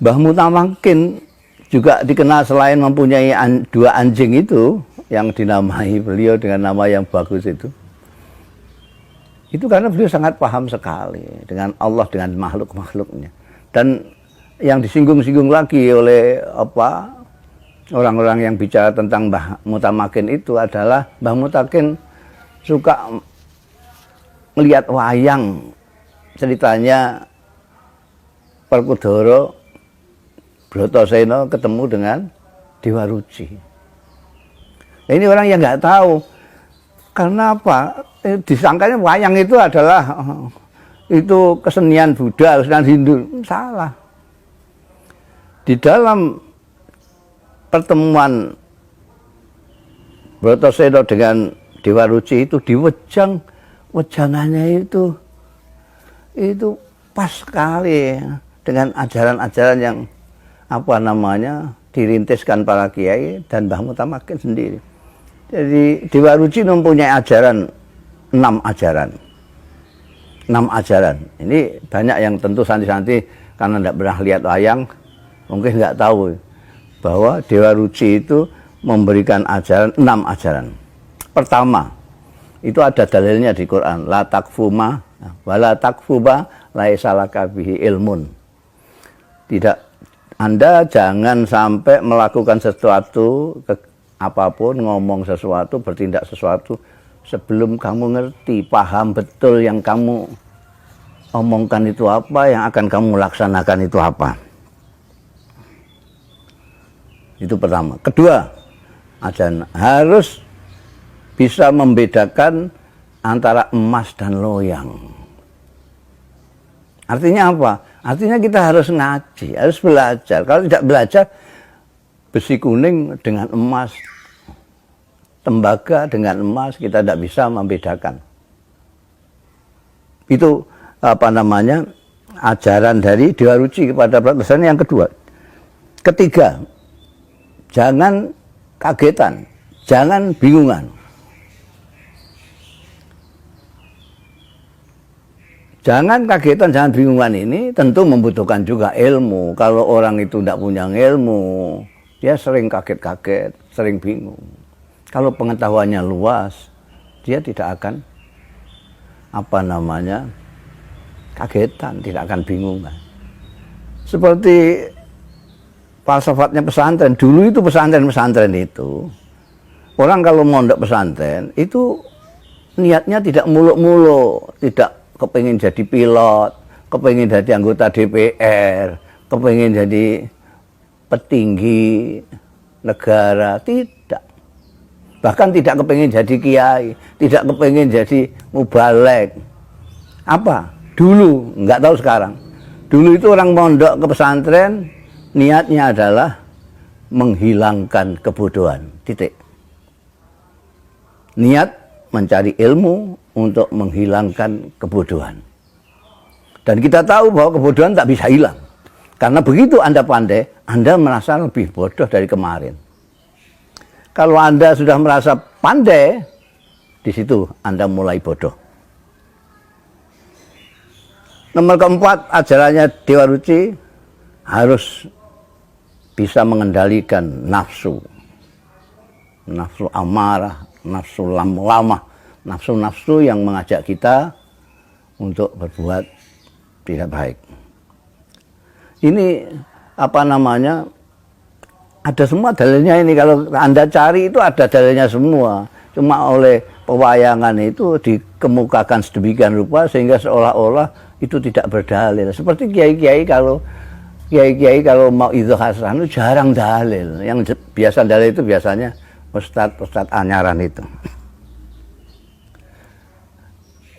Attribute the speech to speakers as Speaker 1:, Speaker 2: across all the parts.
Speaker 1: Mbah Mutamakin juga dikenal selain mempunyai dua anjing itu yang dinamai beliau dengan nama yang bagus itu karena beliau sangat paham sekali dengan Allah, dengan makhluk-makhluknya. Dan yang disinggung-singgung lagi oleh orang-orang yang bicara tentang Mbah Mutamakin itu adalah Mbah Mutamakin suka melihat wayang, ceritanya Perkudara Bratasena ketemu dengan Dewa Ruci. Nah, ini orang yang nggak tahu. Karena apa? Disangkanya wayang itu adalah itu kesenian Buddha, kesenian Hindu. Salah. Di dalam pertemuan Bratasena dengan Dewa Ruci itu di wejangannya itu pas sekali dengan ajaran-ajaran yang dirintiskan para kiai dan Mbah Mutamakin sendiri. Jadi Dewa Ruci mempunyai ajaran 6 ajaran. Ini banyak yang tentu santri-santri karena tidak pernah lihat wayang mungkin nggak tahu bahwa Dewa Ruci itu memberikan ajaran 6 ajaran. Pertama, itu ada dalilnya di Quran, la takfuma wala takfuba laisa laka bihi ilmun. Tidak, Anda jangan sampai melakukan sesuatu apapun, ngomong sesuatu, bertindak sesuatu sebelum kamu ngerti, paham betul yang kamu omongkan itu apa, yang akan kamu laksanakan itu apa. Itu pertama. Kedua, ajaran harus bisa membedakan antara emas dan loyang. Artinya apa? Artinya kita harus ngaji, harus belajar. Kalau tidak belajar, besi kuning dengan emas, tembaga dengan emas, kita tidak bisa membedakan. Itu ajaran dari Dewa Ruci kepada Bratasena yang kedua. Ketiga, jangan kagetan, jangan bingungan. Jangan kagetan, jangan bingungan ini tentu membutuhkan juga ilmu. Kalau orang itu tidak punya ilmu, dia sering kaget-kaget, sering bingung. Kalau pengetahuannya luas, dia tidak akan kagetan, tidak akan bingungan. Seperti falsafatnya pesantren. Dulu itu pesantren itu, orang kalau mondok pesantren itu niatnya tidak muluk-muluk, tidak kepingin jadi pilot, kepingin jadi anggota DPR, kepingin jadi petinggi negara, tidak. Bahkan tidak kepingin jadi kiai, tidak kepingin jadi mubalek. Apa? Dulu, nggak tahu sekarang. Dulu itu orang mondok ke pesantren, niatnya adalah menghilangkan kebodohan, titik. Niat mencari ilmu untuk menghilangkan kebodohan. Dan kita tahu bahwa kebodohan tak bisa hilang. Karena begitu Anda pandai, Anda merasa lebih bodoh dari kemarin. Kalau Anda sudah merasa pandai, di situ Anda mulai bodoh. Nomor keempat, ajarannya Dewa Ruci harus bisa mengendalikan nafsu. Nafsu amarah, nafsu lamah. Nafsu-nafsu yang mengajak kita untuk berbuat tidak baik. Ini ada semua dalilnya ini. Kalau Anda cari itu ada dalilnya semua. Cuma oleh pewayangan itu dikemukakan sedemikian rupa sehingga seolah-olah itu tidak berdalil. Seperti kiai-kiai kalau mau idhah hasan itu jarang dalil. Yang biasa dalil itu biasanya ustadz anyaran itu.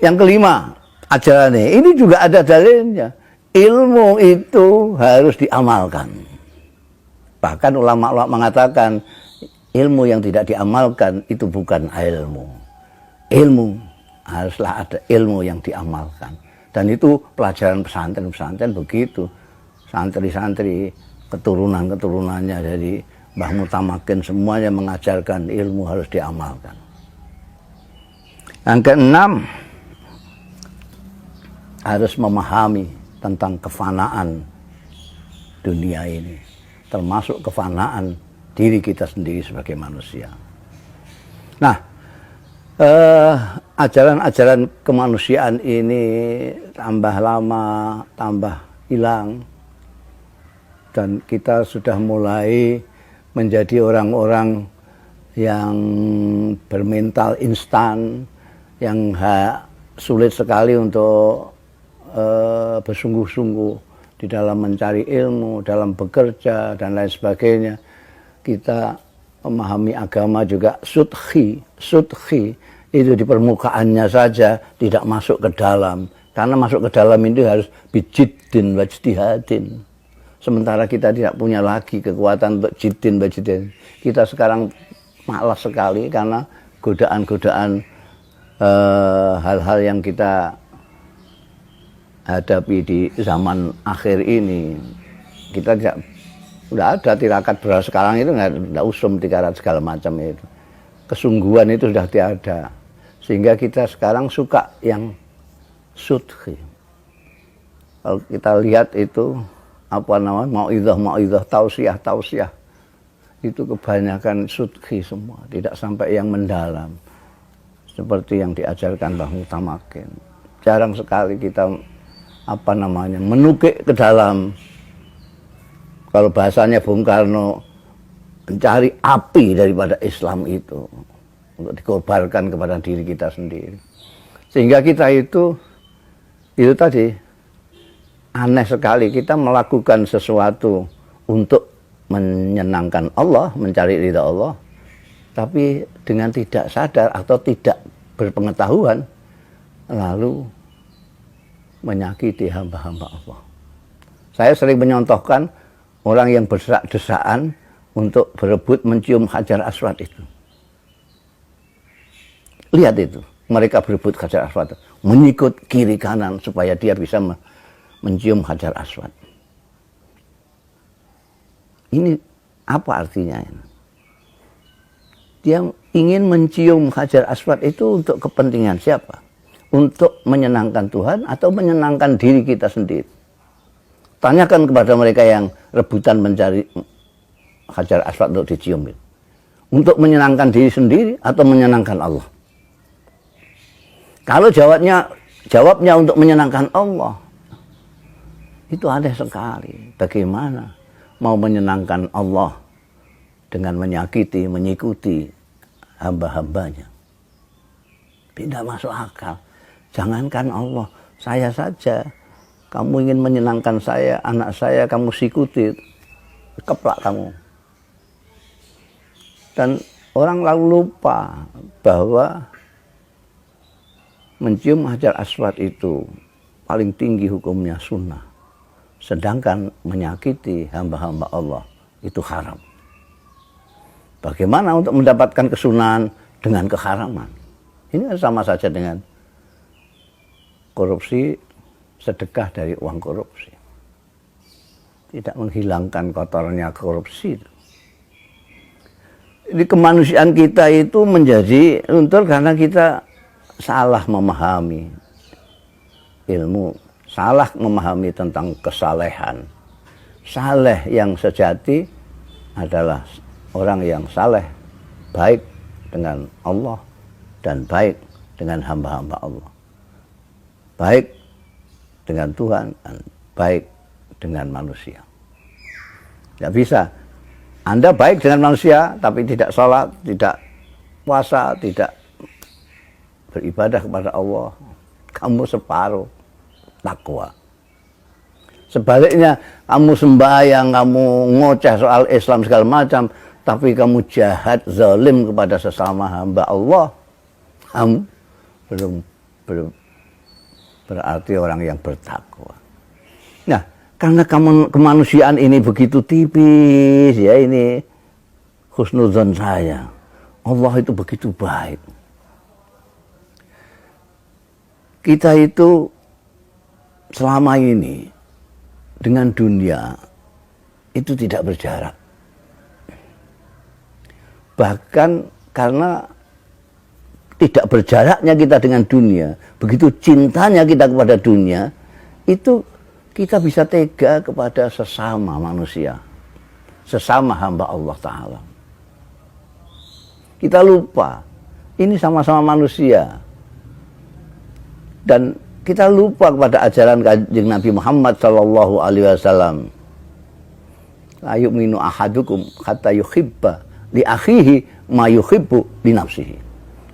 Speaker 1: Yang kelima, ajarannya ini juga ada dalilnya. Ilmu itu harus diamalkan. Bahkan ulama-ulama mengatakan ilmu yang tidak diamalkan itu bukan ilmu. Ilmu haruslah ada ilmu yang diamalkan. Dan itu pelajaran pesantren begitu. Santri-santri, keturunan-keturunannya dari Mbah Mutamakin semuanya mengajarkan ilmu harus diamalkan. Yang keenam, harus memahami tentang kefanaan dunia ini, termasuk kefanaan diri kita sendiri sebagai manusia. Nah, ajaran-ajaran kemanusiaan ini tambah lama, tambah hilang, dan kita sudah mulai menjadi orang-orang yang bermental instan, yang sulit sekali untuk bersungguh-sungguh di dalam mencari ilmu, dalam bekerja, dan lain sebagainya. Kita memahami agama juga sudhi itu di permukaannya saja, tidak masuk ke dalam. Karena masuk ke dalam itu harus bijiddin wajtihadin. Sementara kita tidak punya lagi kekuatan untuk jiddin wajtihadin. Kita sekarang malas sekali karena godaan-godaan hal-hal yang kita hadapi di zaman akhir ini. Kita tidak ada tirakat beras sekarang itu, nggak usum tirakat segala macam itu. Kesungguhan itu sudah tiada, sehingga kita sekarang suka yang sudhi. Kalau kita lihat itu apa namanya, mau'idhah, tausiah itu kebanyakan sudhi semua, tidak sampai yang mendalam seperti yang diajarkan Mbah Mutamakin. Jarang sekali kita apa namanya menukik ke dalam. Kalau bahasanya Bung Karno, mencari api daripada Islam itu untuk dikorbankan kepada diri kita sendiri, sehingga kita itu tadi aneh sekali, kita melakukan sesuatu untuk menyenangkan Allah, mencari ridha Allah, tapi dengan tidak sadar atau tidak berpengetahuan lalu menyakiti hamba-hamba Allah. Saya sering menyontohkan orang yang berdesak-desakan untuk berebut mencium Hajar Aswad itu. Lihat itu, mereka berebut Hajar Aswad, menyikut kiri kanan supaya dia bisa mencium Hajar Aswad. Ini apa artinya? Dia ingin mencium Hajar Aswad itu untuk kepentingan siapa? Untuk menyenangkan Tuhan atau menyenangkan diri kita sendiri? Tanyakan kepada mereka yang rebutan mencari Hajar Aswad untuk dicium. Untuk menyenangkan diri sendiri atau menyenangkan Allah? Kalau jawabnya untuk menyenangkan Allah, itu aneh sekali. Bagaimana mau menyenangkan Allah dengan menyakiti, menyikuti hamba-hambanya? Tidak masuk akal. Jangankan Allah, saya saja. Kamu ingin menyenangkan saya, anak saya, kamu sikuti, keplak kamu. Dan orang lalu lupa bahwa mencium Hajar Aswad itu paling tinggi hukumnya sunnah. Sedangkan menyakiti hamba-hamba Allah itu haram. Bagaimana untuk mendapatkan kesunahan dengan keharaman? Ini sama saja dengan korupsi, sedekah dari uang korupsi. Tidak menghilangkan kotornya korupsi. Jadi kemanusiaan kita itu menjadi luntur karena kita salah memahami ilmu, salah memahami tentang kesalehan. Saleh yang sejati adalah orang yang saleh, baik dengan Allah dan baik dengan hamba-hamba Allah. Baik dengan Tuhan dan baik dengan manusia. Tidak bisa. Anda baik dengan manusia tapi tidak sholat, tidak puasa, tidak beribadah kepada Allah. Kamu separuh takwa. Sebaliknya, kamu sembahyang, kamu ngoceh soal Islam segala macam, tapi kamu jahat, zalim kepada sesama hamba Allah, kamu belum berarti orang yang bertakwa. Nah, karena kemanusiaan ini begitu tipis, ya ini husnudzon saya. Allah itu begitu baik. Kita itu selama ini dengan dunia itu tidak berjarak. Bahkan karena tidak berjaraknya kita dengan dunia, begitu cintanya kita kepada dunia, itu kita bisa tega kepada sesama manusia, sesama hamba Allah Ta'ala. Kita lupa, ini sama-sama manusia. Dan kita lupa kepada ajaran Kanjeng Nabi Muhammad Sallallahu Alaihi Wasallam. La yu'minu ahadukum hatta yuhibba li akhihi ma yuhibbu li nafsihi.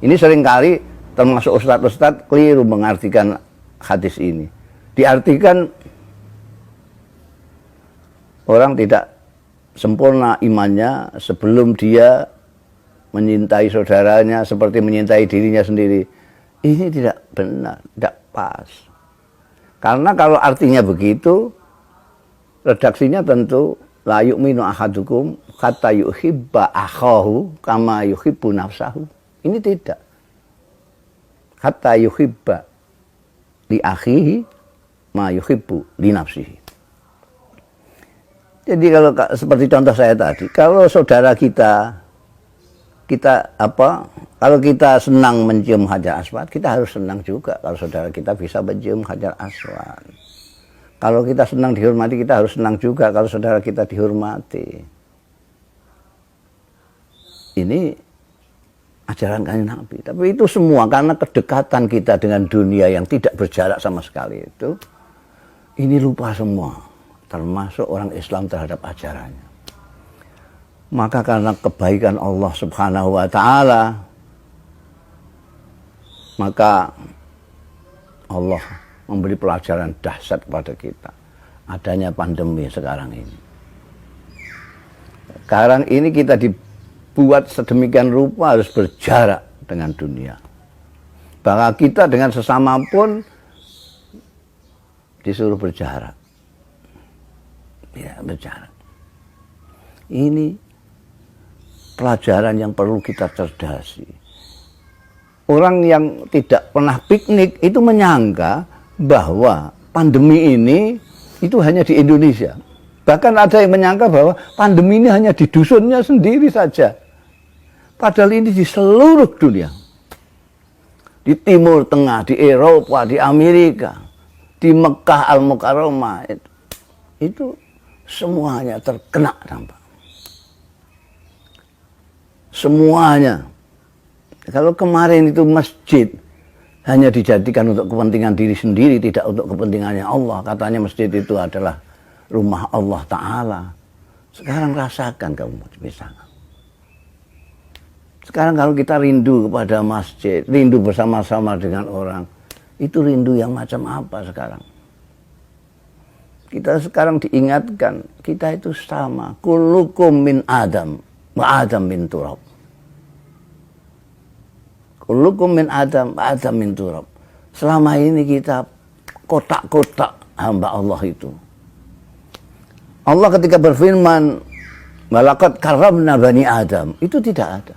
Speaker 1: Ini seringkali termasuk ustadz-ustadz keliru mengartikan hadis ini. Diartikan orang tidak sempurna imannya sebelum dia menyintai saudaranya seperti menyintai dirinya sendiri. Ini tidak benar, tidak pas. Karena kalau artinya begitu, redaksinya tentu la yu'minu ahadukum hatta yuhibba akhahu kama yuhibbu nafsahu. Ini tidak. Hatta yuhibba li akhihi ma yuhibbu li nafsihi. Jadi kalau seperti contoh saya tadi, kalau saudara kita kalau kita senang mencium Hajar Aswad, kita harus senang juga kalau saudara kita bisa mencium Hajar Aswad. Kalau kita senang dihormati, kita harus senang juga kalau saudara kita dihormati. Ini ajaran Kanjeng Nabi. Tapi itu semua karena kedekatan kita dengan dunia yang tidak berjarak sama sekali itu, ini lupa semua, termasuk orang Islam terhadap ajarannya. Maka karena kebaikan Allah Subhanahu wa Ta'ala, maka Allah memberi pelajaran dahsyat kepada kita. Adanya pandemi sekarang ini. Sekarang ini kita dibuat sedemikian rupa harus berjarak dengan dunia. Bahkan kita dengan sesama pun disuruh berjarak. Ya, berjarak. Ini pelajaran yang perlu kita cerdasi. Orang yang tidak pernah piknik itu menyangka bahwa pandemi ini itu hanya di Indonesia. Bahkan ada yang menyangka bahwa pandemi ini hanya di dusunnya sendiri saja. Padahal ini di seluruh dunia. Di Timur Tengah, di Eropa, di Amerika, di Mekah Al-Mukarramah itu semuanya terkena dampak. Semuanya. Kalau kemarin itu masjid hanya dijadikan untuk kepentingan diri sendiri, tidak untuk kepentingannya Allah. Katanya masjid itu adalah rumah Allah Ta'ala. Sekarang rasakan kamu bisa. Sekarang kalau kita rindu kepada masjid, rindu bersama-sama dengan orang, itu rindu yang macam apa sekarang? Kita sekarang diingatkan, kita itu sama. Kullukum min Adam wa Adam min turab. Kullukum min Adam wa Adam min turab. Selama ini kita kotak-kotak hamba Allah itu. Allah ketika berfirman, walaqad karramna bani Adam, itu tidak ada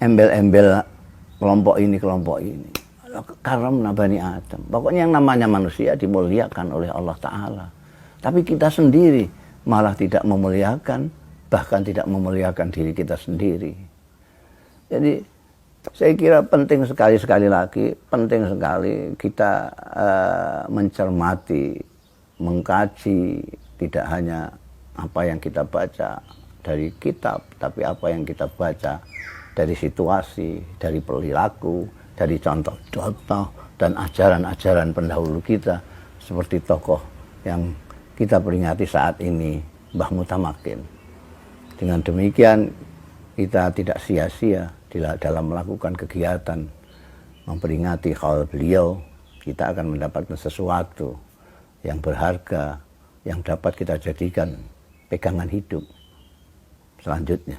Speaker 1: embel-embel kelompok ini, kelompok ini. Karramna bani Adam. Pokoknya yang namanya manusia dimuliakan oleh Allah Ta'ala. Tapi kita sendiri malah tidak memuliakan, bahkan tidak memuliakan diri kita sendiri. Jadi saya kira penting sekali lagi, penting sekali kita mencermati, mengkaji tidak hanya apa yang kita baca dari kitab, tapi apa yang kita baca dari situasi, dari perilaku, dari contoh-contoh dan ajaran-ajaran pendahulu kita seperti tokoh yang kita peringati saat ini, Mbah Mutamakin. Dengan demikian kita tidak sia-sia dalam melakukan kegiatan memperingati haul beliau. Kita akan mendapatkan sesuatu yang berharga yang dapat kita jadikan pegangan hidup selanjutnya.